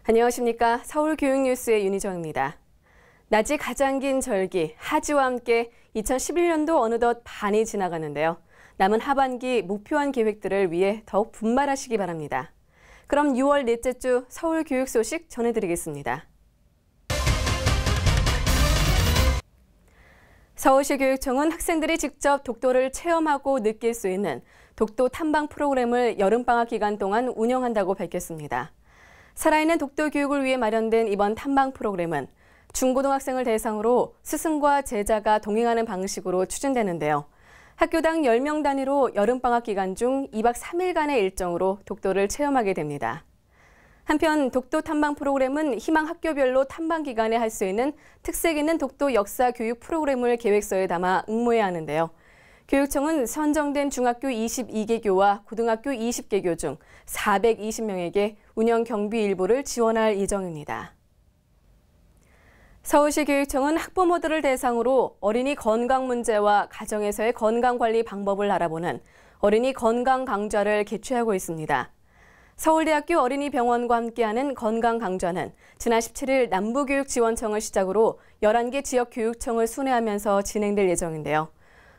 안녕하십니까. 서울교육뉴스의 윤희정입니다. 낮이 가장 긴 절기, 하지와 함께 2011년도 어느덧 반이 지나가는데요. 남은 하반기 목표한 계획들을 위해 더욱 분발하시기 바랍니다. 그럼 6월 넷째 주 서울교육 소식 전해드리겠습니다. 서울시 교육청은 학생들이 직접 독도를 체험하고 느낄 수 있는 독도 탐방 프로그램을 여름방학 기간 동안 운영한다고 밝혔습니다. 살아있는 독도 교육을 위해 마련된 이번 탐방 프로그램은 중고등학생을 대상으로 스승과 제자가 동행하는 방식으로 추진되는데요. 학교당 10명 단위로 여름방학 기간 중 2박 3일간의 일정으로 독도를 체험하게 됩니다. 한편 독도 탐방 프로그램은 희망 학교별로 탐방 기간에 할 수 있는 특색 있는 독도 역사 교육 프로그램을 계획서에 담아 응모해야 하는데요. 교육청은 선정된 중학교 22개교와 고등학교 20개교 중 420명에게 운영 경비 일부를 지원할 예정입니다. 서울시 교육청은 학부모들을 대상으로 어린이 건강 문제와 가정에서의 건강관리 방법을 알아보는 어린이 건강 강좌를 개최하고 있습니다. 서울대학교 어린이병원과 함께하는 건강 강좌는 지난 17일 남부교육지원청을 시작으로 11개 지역교육청을 순회하면서 진행될 예정인데요.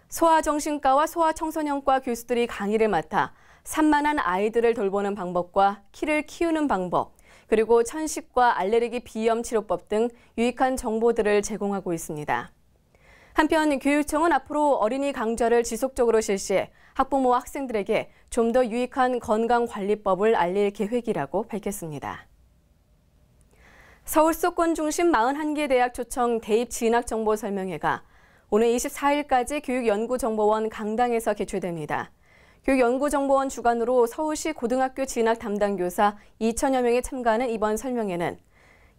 소아정신과와 소아청소년과 교수들이 강의를 맡아 산만한 아이들을 돌보는 방법과 키를 키우는 방법, 그리고 천식과 알레르기 비염 치료법 등 유익한 정보들을 제공하고 있습니다. 한편 교육청은 앞으로 어린이 강좌를 지속적으로 실시해 학부모와 학생들에게 좀 더 유익한 건강관리법을 알릴 계획이라고 밝혔습니다. 서울 수도권 중심 41개 대학 초청 대입 진학정보설명회가 오늘 24일까지 교육연구정보원 강당에서 개최됩니다. 교육연구정보원 주관으로 서울시 고등학교 진학 담당교사 2천여 명이 참가하는 이번 설명회는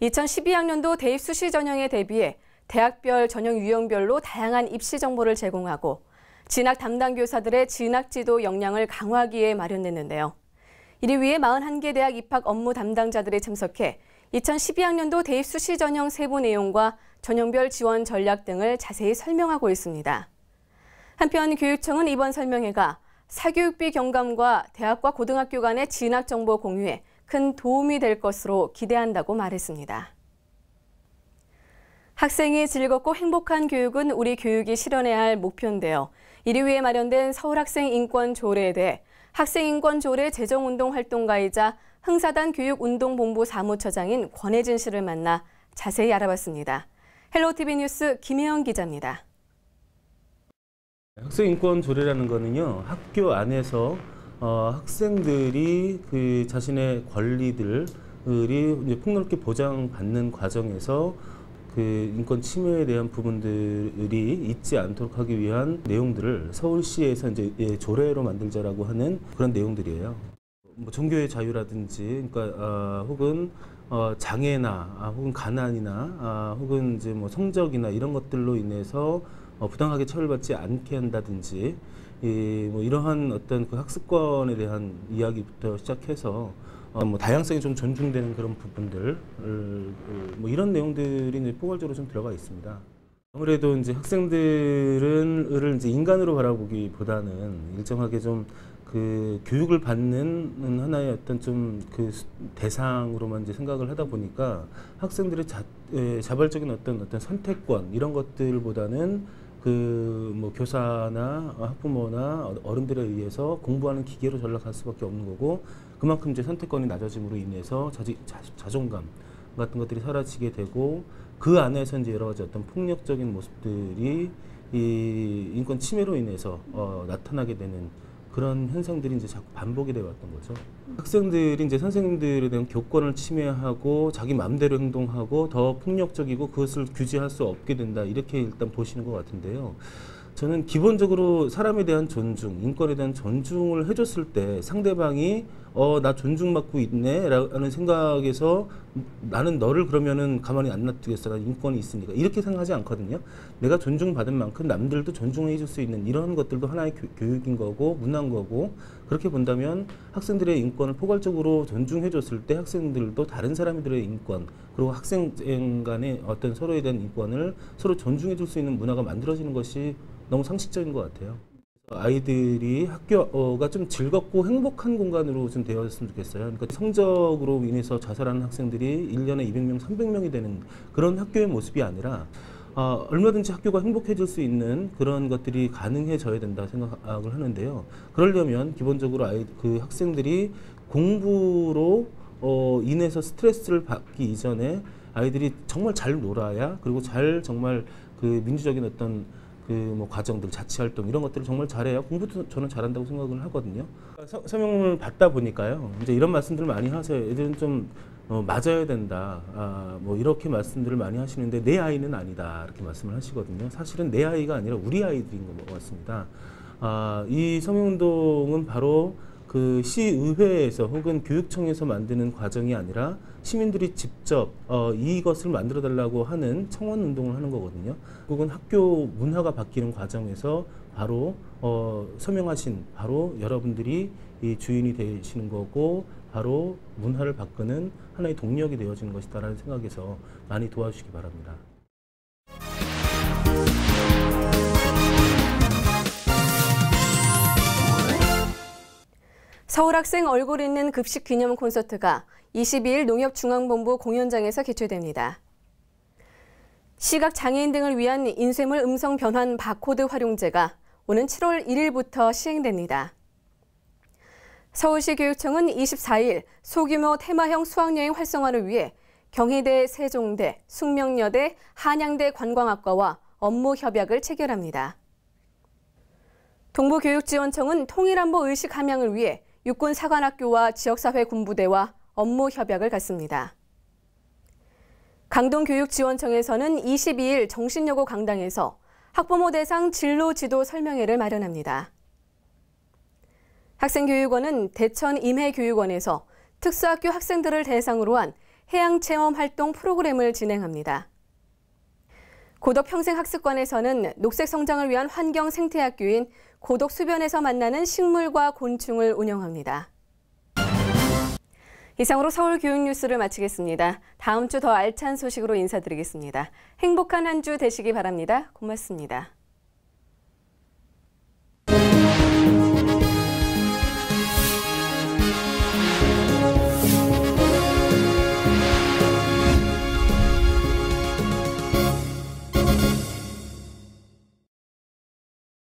2012학년도 대입 수시 전형에 대비해 대학별 전형 유형별로 다양한 입시 정보를 제공하고 진학 담당교사들의 진학지도 역량을 강화하기 위해 마련됐는데요. 이를 위해 41개 대학 입학 업무 담당자들이 참석해 2012학년도 대입 수시 전형 세부 내용과 전형별 지원 전략 등을 자세히 설명하고 있습니다. 한편 교육청은 이번 설명회가 사교육비 경감과 대학과 고등학교 간의 진학 정보 공유에 큰 도움이 될 것으로 기대한다고 말했습니다. 학생이 즐겁고 행복한 교육은 우리 교육이 실현해야 할 목표인데요. 이를 위해 마련된 서울학생인권조례에 대해 학생인권조례 제정운동 활동가이자 흥사단 교육운동본부 사무처장인 권혜진 씨를 만나 자세히 알아봤습니다. 헬로티비 뉴스 김혜영 기자입니다. 학생인권조례라는 거는요, 학교 안에서 학생들이 그 자신의 권리들이 이제 폭넓게 보장받는 과정에서 그 인권 침해에 대한 부분들이 있지 않도록 하기 위한 내용들을 서울시에서 이제 조례로 만들자라고 하는 그런 내용들이에요. 뭐 종교의 자유라든지, 그러니까 혹은 장애나 혹은 가난이나 혹은 이제 뭐 성적이나 이런 것들로 인해서 부당하게 처벌받지 않게 한다든지, 뭐 이러한 어떤 그 학습권에 대한 이야기부터 시작해서 뭐 다양성이 좀 존중되는 그런 부분들, 뭐 이런 내용들이 이제 포괄적으로 좀 들어가 있습니다. 아무래도 이제 학생들을 이제 인간으로 바라보기보다는 일정하게 좀 그 교육을 받는 하나의 어떤 좀 그 대상으로만 이제 생각을 하다 보니까 학생들의 자발적인 어떤 선택권 이런 것들보다는 그 뭐 교사나 학부모나 어른들에 의해서 공부하는 기계로 전락할 수밖에 없는 거고, 그만큼 이제 선택권이 낮아짐으로 인해서 자존감 같은 것들이 사라지게 되고, 그 안에서 이제 여러 가지 어떤 폭력적인 모습들이 이 인권 침해로 인해서 나타나게 되는 그런 현상들이 이제 자꾸 반복이 되어 왔던 거죠. 학생들이 이제 선생님들에 대한 교권을 침해하고 자기 마음대로 행동하고 더 폭력적이고 그것을 규제할 수 없게 된다, 이렇게 일단 보시는 것 같은데요. 저는 기본적으로 사람에 대한 존중, 인권에 대한 존중을 해줬을 때 상대방이 나 존중받고 있네 라는 생각에서 나는 너를 그러면은 가만히 안 놔두겠어, 난 인권이 있으니까, 이렇게 생각하지 않거든요. 내가 존중받은 만큼 남들도 존중해 줄 수 있는 이런 것들도 하나의 교육인 거고 문화인 거고, 그렇게 본다면 학생들의 인권을 포괄적으로 존중해 줬을 때 학생들도 다른 사람들의 인권, 그리고 학생 간의 어떤 서로에 대한 인권을 서로 존중해 줄 수 있는 문화가 만들어지는 것이 너무 상식적인 것 같아요. 아이들이 학교가 좀 즐겁고 행복한 공간으로 좀 되었으면 좋겠어요. 그러니까 성적으로 인해서 자살하는 학생들이 1년에 200명, 300명이 되는 그런 학교의 모습이 아니라 얼마든지 학교가 행복해질 수 있는 그런 것들이 가능해져야 된다 생각을 하는데요. 그러려면 기본적으로 그 학생들이 공부로 인해서 스트레스를 받기 이전에 아이들이 정말 잘 놀아야, 그리고 정말 그 민주적인 어떤 뭐 과정들, 자치활동 이런 것들을 정말 잘해야 공부도 저는 잘한다고 생각을 하거든요. 서명을 받다 보니까요, 이제 이런 말씀들을 많이 하세요. 애들은 좀 맞아야 된다, 뭐 이렇게 말씀들을 많이 하시는데 내 아이는 아니다 이렇게 말씀을 하시거든요. 사실은 내 아이가 아니라 우리 아이들인 것 같습니다. 이 서명운동은 바로 그 시의회에서 혹은 교육청에서 만드는 과정이 아니라 시민들이 직접 이것을 만들어 달라고 하는 청원 운동을 하는 거거든요. 그건 학교 문화가 바뀌는 과정에서 바로 서명하신 바로 여러분들이 이 주인이 되시는 거고, 바로 문화를 바꾸는 하나의 동력이 되어지는 것이다라는 생각에서 많이 도와주시기 바랍니다. 서울 학생 얼굴 있는 급식 기념 콘서트가 22일 농협중앙본부 공연장에서 개최됩니다. 시각장애인 등을 위한 인쇄물 음성 변환 바코드 활용제가 오는 7월 1일부터 시행됩니다. 서울시 교육청은 24일 소규모 테마형 수학여행 활성화를 위해 경희대, 세종대, 숙명여대, 한양대 관광학과와 업무 협약을 체결합니다. 동부교육지원청은 통일안보 의식 함양을 위해 육군사관학교와 지역사회 군부대와 업무 협약을 갖습니다. 강동교육지원청에서는 22일 정신여고 강당에서 학부모 대상 진로 지도 설명회를 마련합니다. 학생교육원은 대천 임해교육원에서 특수학교 학생들을 대상으로 한 해양체험 활동 프로그램을 진행합니다. 고덕평생학습관에서는 녹색성장을 위한 환경생태학교인 고덕수변에서 만나는 식물과 곤충을 운영합니다. 이상으로 서울 교육 뉴스를 마치겠습니다. 다음 주 더 알찬 소식으로 인사드리겠습니다. 행복한 한 주 되시기 바랍니다. 고맙습니다.